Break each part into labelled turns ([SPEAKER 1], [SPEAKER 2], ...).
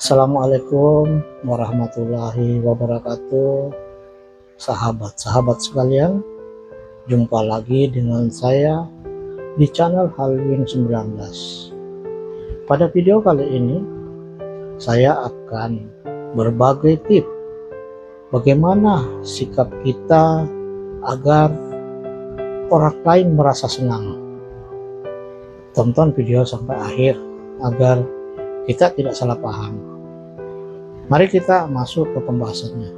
[SPEAKER 1] Assalamualaikum warahmatullahi wabarakatuh. Sahabat-sahabat sekalian, jumpa lagi dengan saya di channel Halwin 19. Pada video kali ini saya akan berbagi tips bagaimana sikap kita agar orang lain merasa senang. Tonton video sampai akhir agar kita tidak salah paham. Mari kita masuk ke pembahasannya.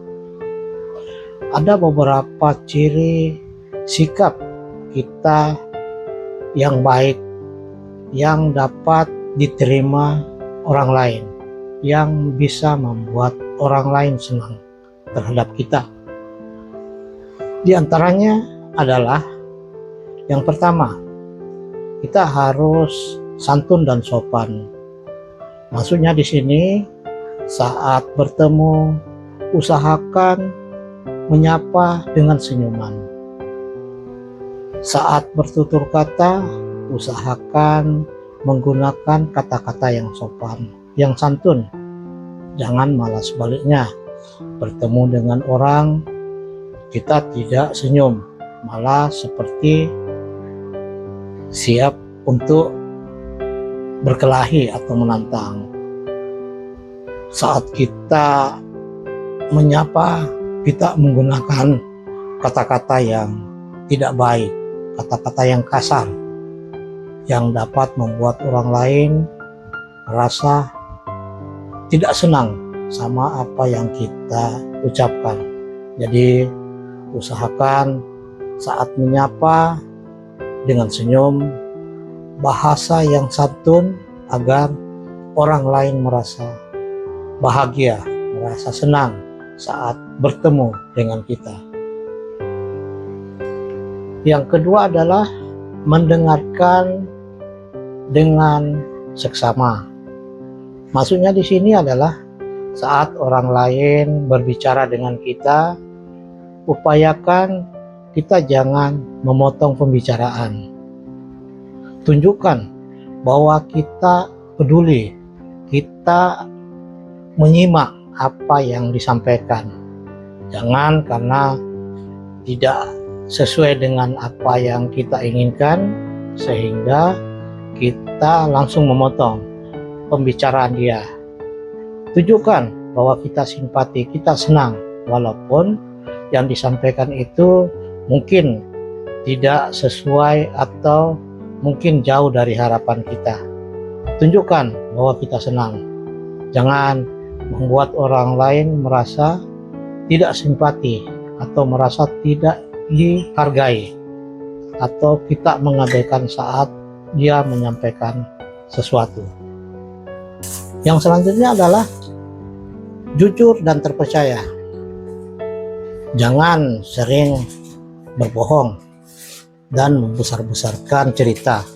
[SPEAKER 1] Ada beberapa ciri sikap kita yang baik yang dapat diterima orang lain, yang bisa membuat orang lain senang terhadap kita. Di antaranya adalah yang pertama, kita harus santun dan sopan. Maksudnya di sini saat bertemu usahakan menyapa dengan senyuman. Saat bertutur kata usahakan menggunakan kata-kata yang sopan, yang santun. Jangan malah sebaliknya, bertemu dengan orang kita tidak senyum, malah seperti siap untuk berkelahi atau menantang. Saat kita menyapa, kita menggunakan kata-kata yang tidak baik, kata-kata yang kasar, yang dapat membuat orang lain merasa tidak senang sama apa yang kita ucapkan. Jadi usahakan saat menyapa dengan senyum, bahasa yang santun agar orang lain merasa bahagia, merasa senang saat bertemu dengan kita. Yang kedua adalah mendengarkan dengan seksama. Maksudnya di sini adalah saat orang lain berbicara dengan kita, upayakan kita jangan memotong pembicaraan. Tunjukkan bahwa kita peduli, kita menyimak apa yang disampaikan. Jangan karena tidak sesuai dengan apa yang kita inginkan sehingga kita langsung memotong pembicaraan dia. Tunjukkan bahwa kita simpati, kita senang walaupun yang disampaikan itu mungkin tidak sesuai atau mungkin jauh dari harapan kita. Tunjukkan bahwa kita senang. Jangan membuat orang lain merasa tidak simpati atau merasa tidak dihargai atau kita mengabaikan saat dia menyampaikan sesuatu. Yang selanjutnya adalah jujur dan terpercaya. Jangan sering berbohong dan membesar-besarkan cerita.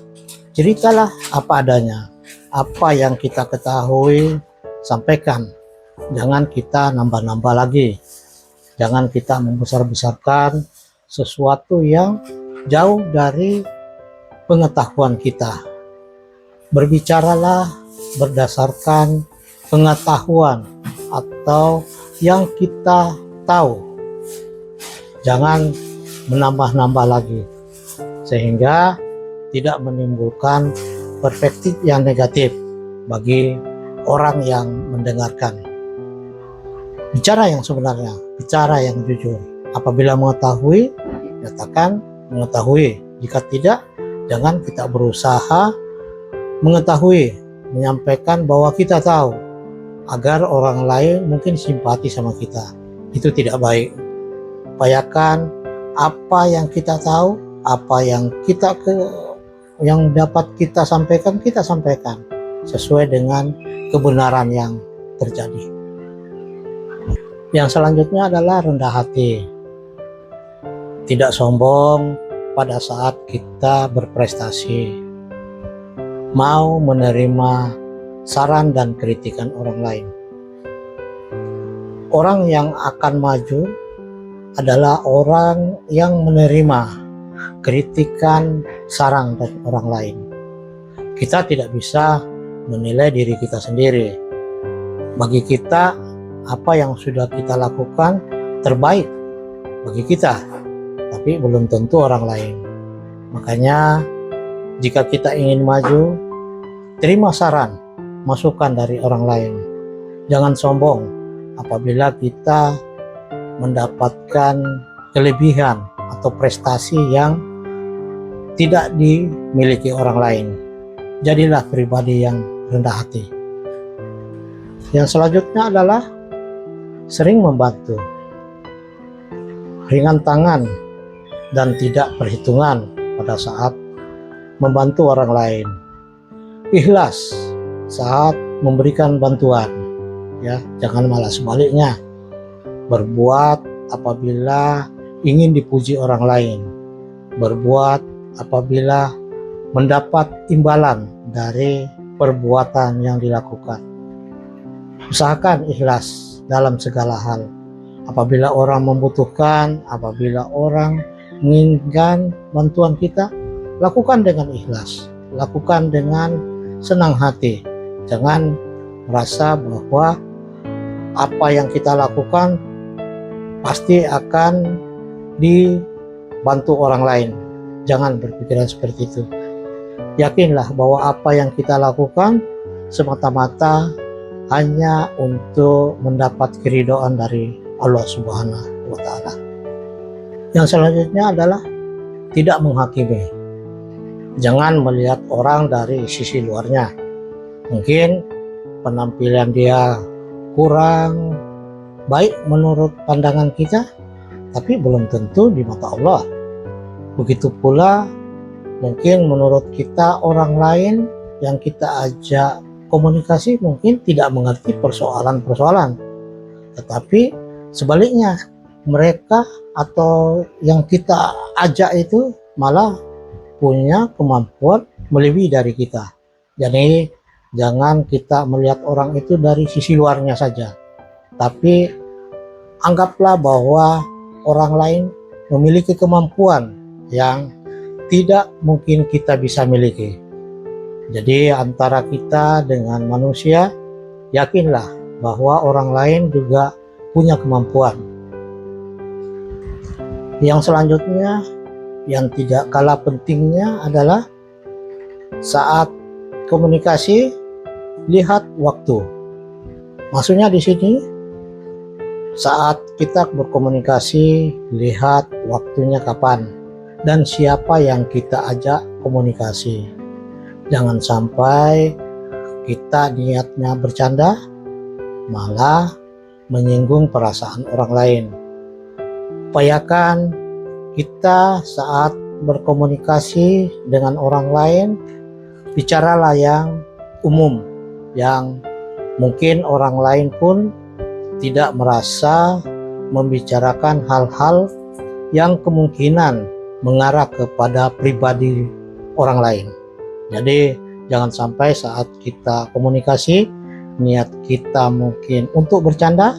[SPEAKER 1] Ceritalah apa adanya, apa yang kita ketahui sampaikan. Jangan kita nambah-nambah lagi. Jangan kita membesar-besarkan sesuatu yang jauh dari pengetahuan kita. Berbicaralah berdasarkan pengetahuan atau yang kita tahu. Jangan menambah-nambah lagi, sehingga tidak menimbulkan perspektif yang negatif bagi orang yang mendengarkan. Bicara yang sebenarnya, bicara yang jujur. Apabila mengetahui, nyatakan mengetahui. Jika tidak, jangan kita berusaha mengetahui, menyampaikan bahwa kita tahu, agar orang lain mungkin simpati sama kita. Itu tidak baik. Upayakan apa yang kita tahu, apa yang dapat kita sampaikan sesuai dengan kebenaran yang terjadi. Yang selanjutnya adalah rendah hati. Tidak sombong pada saat kita berprestasi. Mau menerima saran dan kritikan orang lain. Orang yang akan maju adalah orang yang menerima kritikan, saran dari orang lain. Kita tidak bisa menilai diri kita sendiri. bagi kita, apa yang sudah kita lakukan terbaik bagi kita, tapi belum tentu orang lain. Makanya jika kita ingin maju, terima saran, masukan dari orang lain. Jangan sombong apabila kita mendapatkan kelebihan atau prestasi yang tidak dimiliki orang lain. Jadilah pribadi yang rendah hati. Yang selanjutnya adalah sering membantu, ringan tangan dan tidak perhitungan pada saat membantu orang lain, ikhlas saat memberikan bantuan, ya, jangan malah sebaliknya, berbuat apabila ingin dipuji orang lain, berbuat apabila mendapat imbalan dari perbuatan yang dilakukan. Usahakan ikhlas dalam segala hal. Apabila orang membutuhkan, apabila orang menginginkan bantuan kita, lakukan dengan ikhlas, lakukan dengan senang hati. Jangan merasa bahwa apa yang kita lakukan pasti akan dibantu orang lain. Jangan berpikiran seperti itu. Yakinlah bahwa apa yang kita lakukan semata-mata hanya untuk mendapat keridhaan dari Allah Subhanahu wa Ta'ala. Yang selanjutnya adalah tidak menghakimi. Jangan melihat orang dari sisi luarnya. Mungkin penampilan dia kurang baik menurut pandangan kita, tapi belum tentu di mata Allah. Begitu pula mungkin menurut kita orang lain yang kita ajak komunikasi mungkin tidak mengerti persoalan-persoalan, tetapi sebaliknya mereka atau yang kita ajak itu malah punya kemampuan melebihi dari kita. Jadi jangan kita melihat orang itu dari sisi luarnya saja, tapi anggaplah bahwa orang lain memiliki kemampuan yang tidak mungkin kita bisa miliki. Jadi antara kita dengan manusia, yakinlah bahwa orang lain juga punya kemampuan. Yang selanjutnya, yang tidak kalah pentingnya adalah saat komunikasi, lihat waktu. Maksudnya di sini, saat kita berkomunikasi, lihat waktunya kapan dan siapa yang kita ajak komunikasi. Jangan sampai kita niatnya bercanda, malah menyinggung perasaan orang lain. Upayakan kita saat berkomunikasi dengan orang lain, bicaralah yang umum, yang mungkin orang lain pun tidak merasa membicarakan hal-hal yang kemungkinan mengarah kepada pribadi orang lain. Jadi jangan sampai saat kita komunikasi, niat kita mungkin untuk bercanda,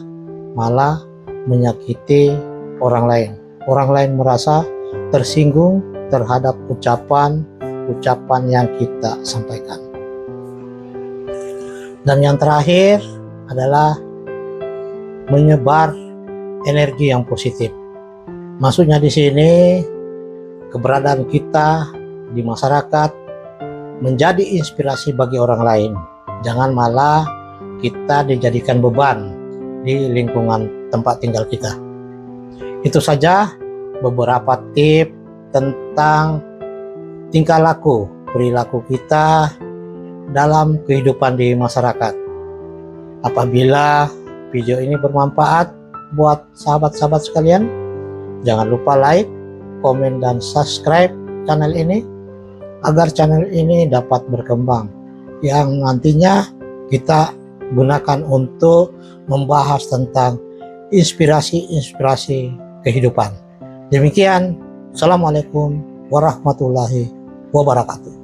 [SPEAKER 1] malah menyakiti orang lain. Orang lain merasa tersinggung terhadap ucapan yang kita sampaikan. Dan yang terakhir adalah menyebar energi yang positif. Maksudnya di sini keberadaan kita di masyarakat menjadi inspirasi bagi orang lain. Jangan malah kita dijadikan beban di lingkungan tempat tinggal kita. Itu saja beberapa tips tentang tingkah laku, perilaku kita dalam kehidupan di masyarakat. Apabila video ini bermanfaat buat sahabat-sahabat sekalian, jangan lupa like, komen, dan subscribe channel ini agar channel ini dapat berkembang, yang nantinya kita gunakan untuk membahas tentang inspirasi kehidupan. Demikian, Assalamualaikum warahmatullahi wabarakatuh.